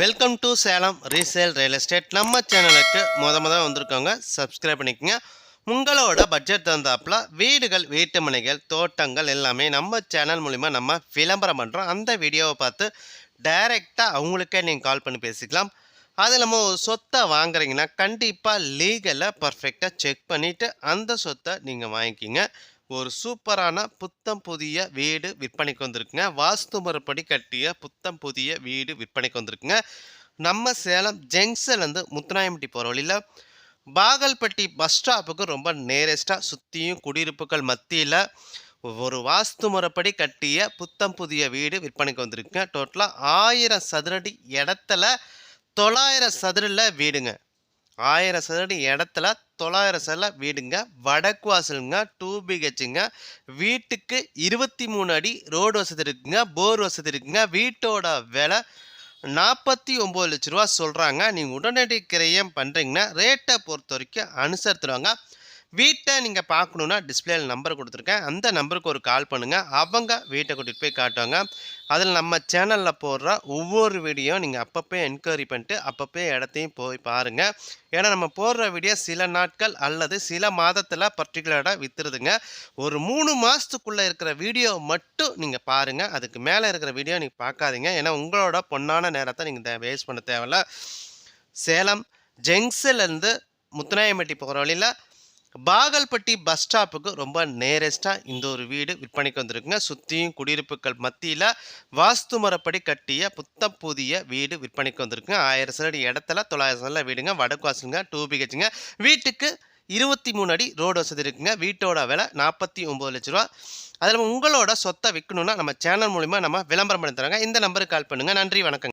Welcome to Salem resale real estate. நம்ம சேனலுக்கு முத வந்திருக்கவங்க சப்ஸ்கிரைப் பண்ணிக்கோங்க. உங்களோட பட்ஜெட் தகுந்தாப்புல வீடுகள், வீட்டுமனைகள், தோட்டங்கள் எல்லாமே நம்ம சேனல் மூலிமா நம்ம விளம்பரம் பண்ணுறோம். அந்த வீடியோவை பார்த்து டைரெக்டாக அவங்களுக்கே நீங்கள் கால் பண்ணி பேசிக்கலாம். அது இல்லாமல் ஒரு சொத்தை வாங்குறீங்கன்னா கண்டிப்பாக லீகலை பர்ஃபெக்டாக செக் பண்ணிவிட்டு அந்த சொத்தை நீங்கள் வாங்கிக்கிங்க. ஒரு சூப்பரான புத்தம் புதிய வீடு விற்பனைக்கு வந்திருக்குங்க. வாஸ்து முறைப்படி கட்டிய புத்தம் புதிய வீடு விற்பனைக்கு வந்திருக்குங்க. நம்ம சேலம் ஜங்ஷன்லேருந்து முத்துராயம்பட்டி போகிற வழியில் பாகல்பட்டி பஸ் ஸ்டாப்புக்கு ரொம்ப நேரஸ்ட்டாக சுற்றியும் குடியிருப்புகள் மத்தியில் ஒரு வாஸ்து முறைப்படி கட்டிய புத்தம் புதிய வீடு விற்பனைக்கு வந்திருக்குங்க. டோட்டலாக 1000 சதுரடி இடத்துல 900 சதுரில் வீடுங்க. 1000 சதுரடி இடத்துல 900 சதுர வீடுங்க. வடக்கு வாசலுங்க, 2 BHங்க. வீட்டுக்கு 23 அடி ரோடு வசதி இருக்குங்க, போர் வசதி இருக்குங்க. வீட்டோட விலை 49 லட்ச ரூபா சொல்கிறாங்க. நீங்கள் உடனடி கிரயம் பண்ணுறீங்கன்னா ரேட்டை பொறுத்த வரைக்கும் அனுசரித்துருவாங்க. வீட்டை நீங்கள் பார்க்கணுன்னா டிஸ்பிளேயில் நம்பர் கொடுத்துருக்கேன். அந்த நம்பருக்கு ஒரு கால் பண்ணுங்கள். அவங்க வீட்டை கூட்டிகிட்டு போய் காட்டுவாங்க. அதில் நம்ம சேனலில் போடுற ஒவ்வொரு வீடியோ நீங்கள் அப்பப்போ என்கொயரி பண்ணிட்டு அப்பப்போ இடத்தையும் போய் பாருங்கள். ஏன்னா நம்ம போடுற வீடியோ சில நாட்கள் அல்லது சில மாதத்தில் பர்டிகுலராக விற்றுருதுங்க. ஒரு 3 மாதத்துக்குள்ளே இருக்கிற வீடியோ மட்டும் நீங்கள் பாருங்கள். அதுக்கு மேலே இருக்கிற வீடியோ நீங்கள் பார்க்காதீங்க. ஏன்னா உங்களோட பொன்னான நேரத்தை நீங்கள் வேஸ்ட் பண்ண தேவையில்ல. சேலம் ஜங்ஷன்லேருந்து முத்துராயம்பட்டி போகிற வழியில் பாகல்பட்டி பஸ் ஸ்டாப்புக்கு ரொம்ப நேரஸ்ட்டாக இந்த ஒரு வீடு விற்பனைக்கு வந்திருக்குங்க. சுற்றியும் குடியிருப்புகள் மத்தியில் வாஸ்து முறைப்படி கட்டிய புத்தம் புதிய வீடு விற்பனைக்கு வந்திருக்குங்க. 1000 சதுரடி இடத்துல 900 சதுர வீடுங்க. வடக்கு வாசலுங்க, 2 BHங்க. வீட்டுக்கு 23 அடி ரோடு வசதி இருக்குங்க. வீட்டோட விலை 49 லட்ச ரூபா. அதில் உங்களோட சொத்தை விற்கணுன்னா நம்ம சேனல் மூலிமா நம்ம விளம்பரம் பண்ணி தராங்க. இந்த நம்பருக்கு கால் பண்ணுங்கள். நன்றி, வணக்கங்க.